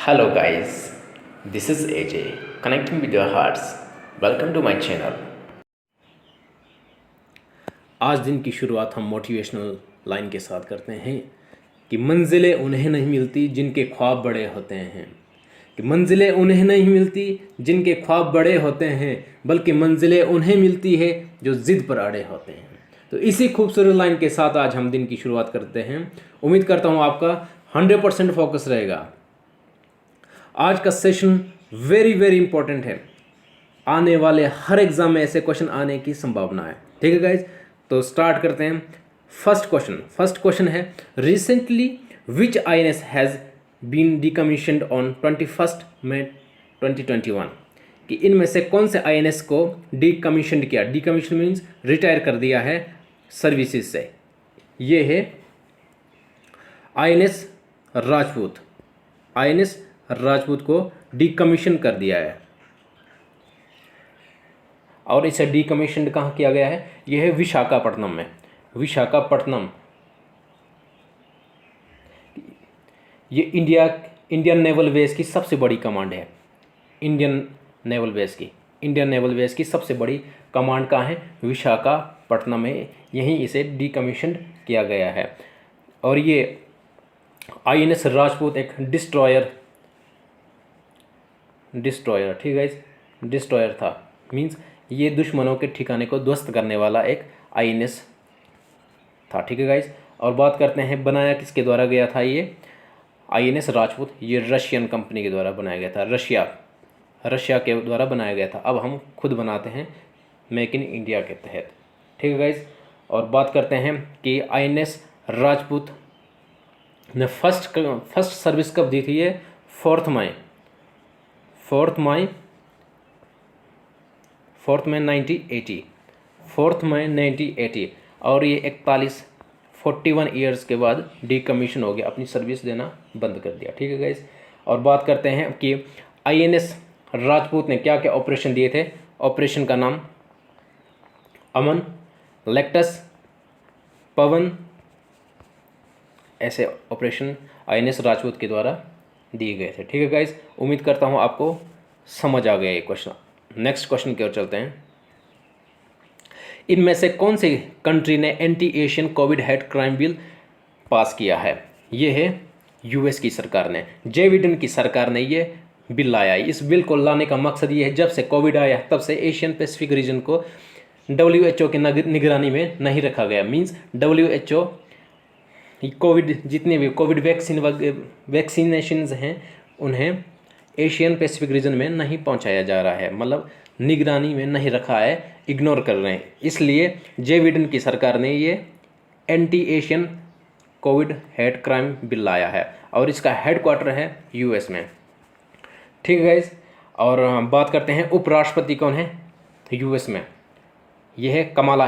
Hello guys, this is AJ connecting with your hearts. Welcome to my channel. आज दिन की शुरुआत हम मोटिवेशनल लाइन के साथ करते हैं कि मंजिलें उन्हें नहीं मिलती जिनके ख्वाब बड़े होते हैं। कि मंजिलें उन्हें नहीं मिलती जिनके ख्वाब बड़े होते हैं, बल्कि मंजिलें उन्हें मिलती है जो ज़िद पर अड़े होते हैं। तो इसी खूबसूरत लाइन के साथ आज हम दिन की शुरुआत करते हैं। उम्मीद करता हूँ आपका 100% फोकस रहेगा। आज का सेशन वेरी इंपॉर्टेंट है। आने वाले हर एग्जाम में ऐसे क्वेश्चन आने की संभावना है। ठीक है गाइज, तो स्टार्ट करते हैं। फर्स्ट क्वेश्चन है, recently which INS has been decommissioned on 21 मई 2021। कि इनमें से कौन से INS को डिकमीशनड किया। डिकमीशन मीन्स रिटायर कर दिया है सर्विसेज से। ये है INS राजपूत। INS राजपूत को डिकमीशन कर दिया है। और इसे डिकमीशन कहाँ किया गया है? यह है विशाखापट्टनम में। विशाखापट्टनम ये इंडियन नेवल बेस की सबसे बड़ी कमांड है। इंडियन नेवल बेस की सबसे बड़ी कमांड कहाँ है? विशाखापट्टनम में। यहीं इसे डिकमीशन किया गया है। और ये INS राजपूत एक डिस्ट्रॉयर ठीक है, डिस्ट्रॉयर था। मीन्स ये दुश्मनों के ठिकाने को ध्वस्त करने वाला एक INS था। ठीक है गाइज, और बात करते हैं बनाया किसके द्वारा गया था ये INS राजपूत। ये रशियन कंपनी के द्वारा बनाया गया था। रशिया के द्वारा बनाया गया था। अब हम खुद बनाते हैं मेक इन इंडिया के तहत। ठीक है गाइज, और बात करते हैं कि INS राजपूत ने फर्स्ट सर्विस कब दी थी? ये 4 मई 1980। और ये 41 ईयर्स के बाद डिकमीशन हो गया, अपनी सर्विस देना बंद कर दिया। ठीक है गाइज, और बात करते हैं कि INS राजपूत ने क्या क्या ऑपरेशन दिए थे। ऑपरेशन का नाम अमन, लेक्टस, पवन, ऐसे ऑपरेशन INS राजपूत के द्वारा दिए गए थे। ठीक है गाइज, उम्मीद करता हूँ आपको समझ आ गया ये क्वेश्चन। नेक्स्ट क्वेश्चन की ओर चलते हैं। इनमें से कौन सी कंट्री ने anti Asian Covid hate crime bill pass किया है? ये है US की सरकार ने। जे बिडेन की सरकार ने ये बिल लाया। इस बिल को लाने का मकसद ये है, जब से कोविड आया तब से एशियन पैसिफिक रीजन को WHO की निगरानी में नहीं रखा गया। मीन्स WHO कोविड जितने भी कोविड वैक्सीनेशंस हैं उन्हें एशियन पैसिफिक रीजन में नहीं पहुंचाया जा रहा है। मतलब निगरानी में नहीं रखा है, इग्नोर कर रहे हैं। इसलिए जे बिडेन की सरकार ने ये anti Asian Covid hate crime bill लाया है, और इसका हेडक्वार्टर है US में। ठीक है गाइज, और बात करते हैं उपराष्ट्रपति कौन है US में। यह है कमला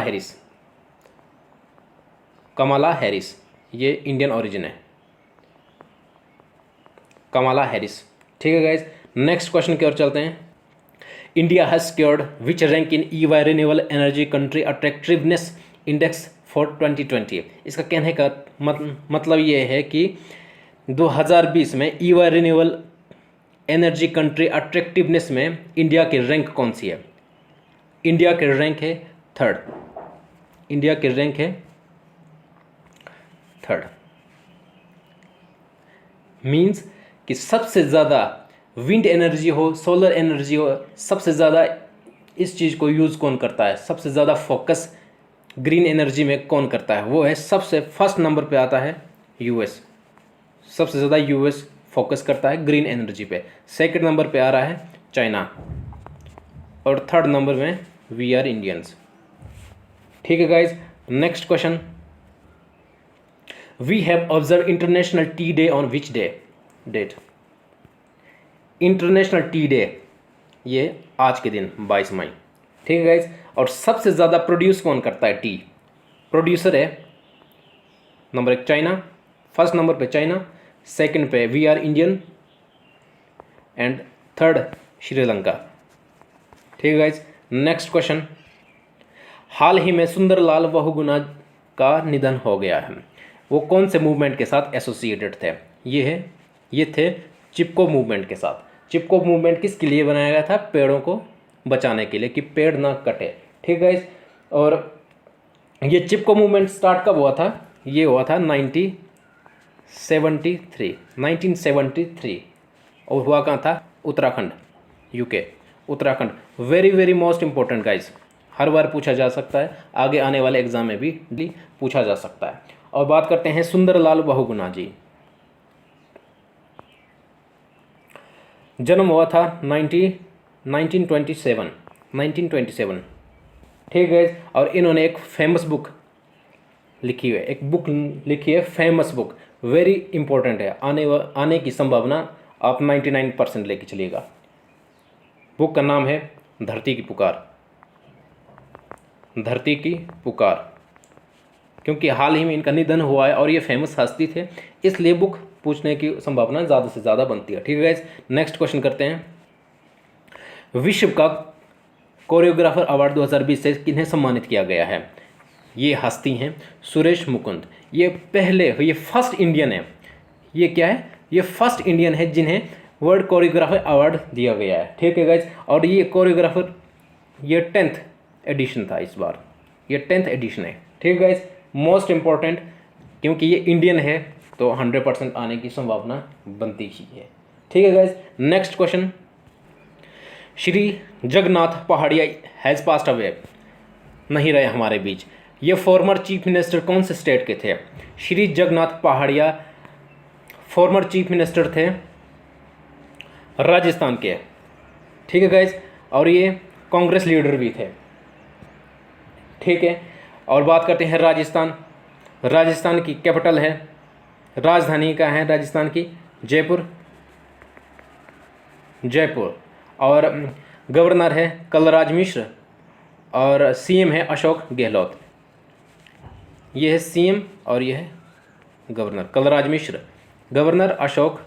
हैरिस। ये इंडियन ओरिजिन है, कमला हैरिस। ठीक है गाइज, नेक्स्ट क्वेश्चन की ओर चलते हैं। India has scored which rank in EY renewable energy country attractiveness index for 2020। इसका कहने का मतलब ये है कि 2020 में EY renewable energy country attractiveness में इंडिया की रैंक कौन सी है? इंडिया की रैंक है थर्ड। मीन्स कि सबसे ज़्यादा विंड एनर्जी हो, सोलर एनर्जी हो, सबसे ज़्यादा इस चीज़ को यूज़ कौन करता है? सबसे ज़्यादा फोकस ग्रीन एनर्जी में कौन करता है? वो है सबसे फर्स्ट नंबर पे आता है US। सबसे ज़्यादा US फोकस करता है ग्रीन एनर्जी पे। सेकंड नंबर पे आ रहा है चाइना, और थर्ड नंबर में वी आर इंडियंस। ठीक है guys, next question. We have observe international tea day on which date? International tea day ये आज के दिन 22 मई। ठीक है गाइज, और सबसे ज़्यादा प्रोड्यूस कौन करता है? टी प्रोड्यूसर है नंबर 1 चाइना, फर्स्ट नंबर पे चाइना, सेकंड पे we are Indian, and third Sri Lanka. ठीक है गाइज, नेक्स्ट क्वेश्चन। हाल ही में सुंदरलाल बहुगुणा का निधन हो गया है। वो कौन से मूवमेंट के साथ एसोसिएटेड थे? ये थे चिपको मूवमेंट के साथ। चिपको मूवमेंट किसके लिए बनाया गया था? पेड़ों को बचाने के लिए, कि पेड़ ना कटे। ठीक है गाइस। और ये चिपको मूवमेंट स्टार्ट कब हुआ था? ये हुआ था 1973 और हुआ कहाँ था? Uttarakhand, UK, Uttarakhand. Very very most important guys, हर बार पूछा जा सकता है, आगे आने वाले एग्जाम में भी पूछा जा सकता है। और बात करते हैं सुंदरलाल बहुगुणा जी। जन्म हुआ था 1927। ठीक है। और इन्होंने एक फेमस बुक लिखी है, एक बुक लिखी है, फेमस बुक, वेरी इंपॉर्टेंट है, आने की संभावना आप 99% लेके चलिएगा। बुक का नाम है धरती की पुकार। धरती की पुकार, क्योंकि हाल ही में इनका निधन हुआ है और ये फेमस हस्ती थे, इसलिए बुक पूछने की संभावना ज़्यादा से ज़्यादा बनती है। ठीक है गाइस, नेक्स्ट क्वेश्चन करते हैं। विश्व का कोरियोग्राफर अवार्ड 2020 से किन्हें सम्मानित किया गया है? ये हस्ती हैं सुरेश मुकुंद। ये फर्स्ट इंडियन है। ये क्या है? ये फर्स्ट इंडियन है जिन्हें वर्ल्ड कोरियोग्राफर अवार्ड दिया गया है। ठीक है गाइस। और ये कोरियोग्राफर, ये 10th एडिशन था इस बार, ये 10th एडिशन है। ठीक है गाइस, मोस्ट इम्पॉर्टेंट, क्योंकि ये इंडियन है तो 100% आने की संभावना बनती ही है। ठीक है guys, next question. Shri Jagannath Pahadia has passed away, नहीं रहे हमारे बीच। ये फॉर्मर चीफ मिनिस्टर कौन से स्टेट के थे? श्री जगन्नाथ पहाड़िया फॉर्मर चीफ मिनिस्टर थे राजस्थान के। ठीक है गाइस, और ये कांग्रेस लीडर भी थे। ठीक है। और बात करते हैं राजस्थान। राजस्थान की कैपिटल है, राजधानी का है राजस्थान की? जयपुर। और गवर्नर है कलराज मिश्र और सीएम है अशोक गहलोत। ये है सीएम और ये है governor, Kalraj Mishra governor, Ashok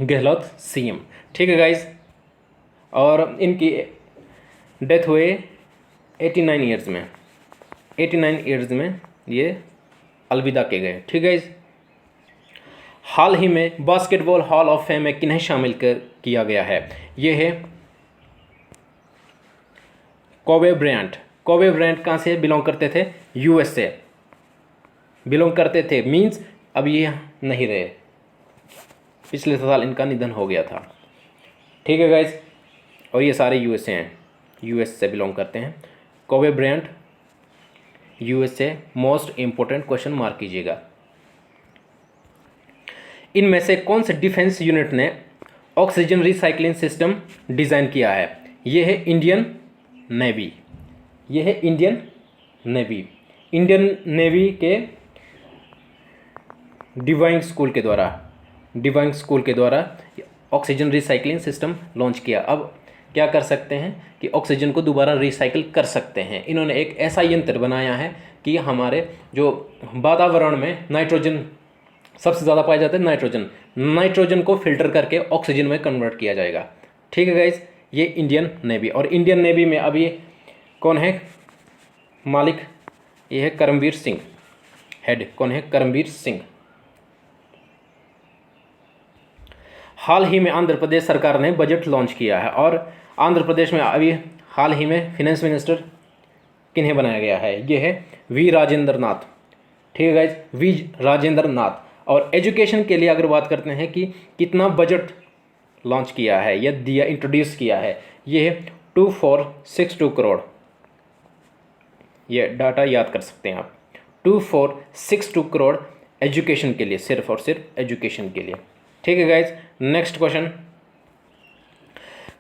Gehlot CM. ठीक है गाइस। और इनकी डेथ हुए 89 ईयर्स में ये अलविदा के गए। ठीक है। हाल ही में बास्केटबॉल हॉल ऑफ फेम में किन्हें शामिल किया गया है? ये है कोबे ब्रायंट। कोबे ब्रायंट कहाँ से बिलोंग करते थे? यूएस से बिलोंग करते थे, मींस अब ये नहीं रहे, पिछले साल इनका निधन हो गया था। ठीक है गाइज। और ये सारे यूएस से हैं, यूएस से बिलोंग करते हैं। कोबे ब्रायंट यूएस से। मोस्ट इंपॉर्टेंट क्वेश्चन मार्क कीजिएगा। इनमें से कौन से डिफेंस यूनिट ने ऑक्सीजन रिसाइकलिंग सिस्टम डिज़ाइन किया है? ये है इंडियन नेवी। ये है इंडियन नेवी। इंडियन नेवी के डिवाइन स्कूल के द्वारा ऑक्सीजन रिसाइकलिंग सिस्टम लॉन्च किया। अब क्या कर सकते हैं कि ऑक्सीजन को दोबारा रिसाइकिल कर सकते हैं। इन्होंने एक ऐसा यंत्र बनाया है कि हमारे जो वातावरण में नाइट्रोजन सबसे ज़्यादा पाया जाता है, नाइट्रोजन को फिल्टर करके ऑक्सीजन में कन्वर्ट किया जाएगा। ठीक है गाइज, ये इंडियन नेवी। और इंडियन नेवी में अब ये कौन है मालिक? ये है करमवीर सिंह। हेड कौन है? करमवीर सिंह। हाल ही में आंध्र प्रदेश सरकार ने बजट लॉन्च किया है और आंध्र प्रदेश में अभी हाल ही में फिनेंस मिनिस्टर किन्हें बनाया गया है? ये है वी राजेंद्र नाथ। ठीक है गाइज, वी राजेंद्र नाथ। और एजुकेशन के लिए अगर बात करते हैं कि कितना बजट लॉन्च किया है या दिया, इंट्रोड्यूस किया है, ये है 2462 करोड़। ये डाटा याद कर सकते हैं आप, 2462 करोड़ एजुकेशन के लिए, सिर्फ और सिर्फ एजुकेशन के लिए। ठीक है गाइज, नेक्स्ट क्वेश्चन।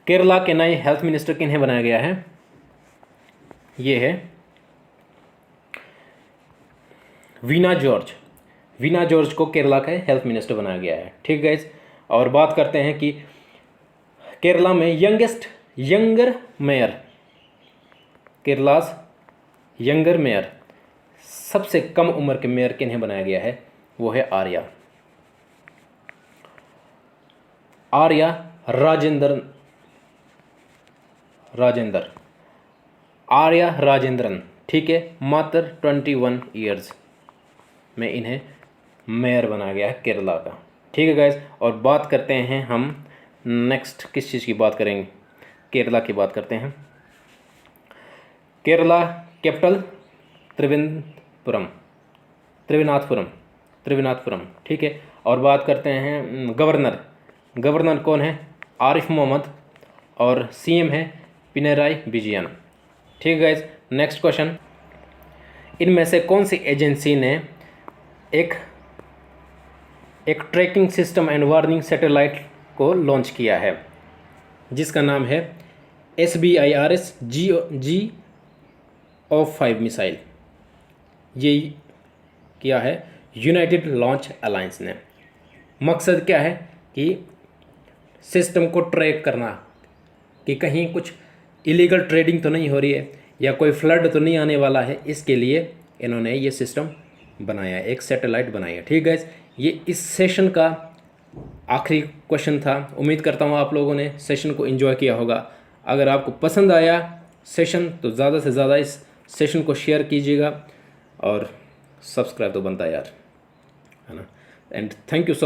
केरला के नए हेल्थ मिनिस्टर किन्हें बनाया गया है? ये है वीना जॉर्ज। वीना जॉर्ज को केरला का हेल्थ मिनिस्टर बनाया गया है। ठीक है गाइज। और बात करते हैं कि केरला में यंगर मेयर, केरलास यंगर मेयर, सबसे कम उम्र के मेयर किन्हें बनाया गया है? वो है आर्या राजेंद्रन। ठीक है, मात्र 21 ईयर्स में इन्हें मेयर बनाया गया है केरला का। ठीक है गाइस, और बात करते हैं हम नेक्स्ट किस चीज़ की बात करेंगे, केरला की बात करते हैं। केरला कैपिटल त्रिवेंद्रपुरम, ठीक है। और बात करते हैं गवर्नर कौन है, आरिफ मोहम्मद, और सीएम है पिनराई विजयन, ठीक है गाइस। नेक्स्ट क्वेश्चन, इनमें से कौन सी एजेंसी ने एक tracking system and warning satellite को लॉन्च किया है, जिसका नाम है SBIRS GO5 मिसाइल। ये किया है यूनाइटेड लॉन्च अलायंस ने। मकसद क्या है कि सिस्टम को ट्रैक करना कि कहीं कुछ इलीगल ट्रेडिंग तो नहीं हो रही है या कोई फ्लड तो नहीं आने वाला है, इसके लिए इन्होंने ये सिस्टम बनाया, एक सैटेलाइट बनाई है, ठीक है। ये इस सेशन का आखिरी क्वेश्चन था। उम्मीद करता हूँ आप लोगों ने सेशन को एंजॉय किया होगा। अगर आपको पसंद आया सेशन तो ज़्यादा से ज़्यादा इस सेशन को शेयर कीजिएगा, और सब्सक्राइब तो बनता है यार, है ना। And thank you so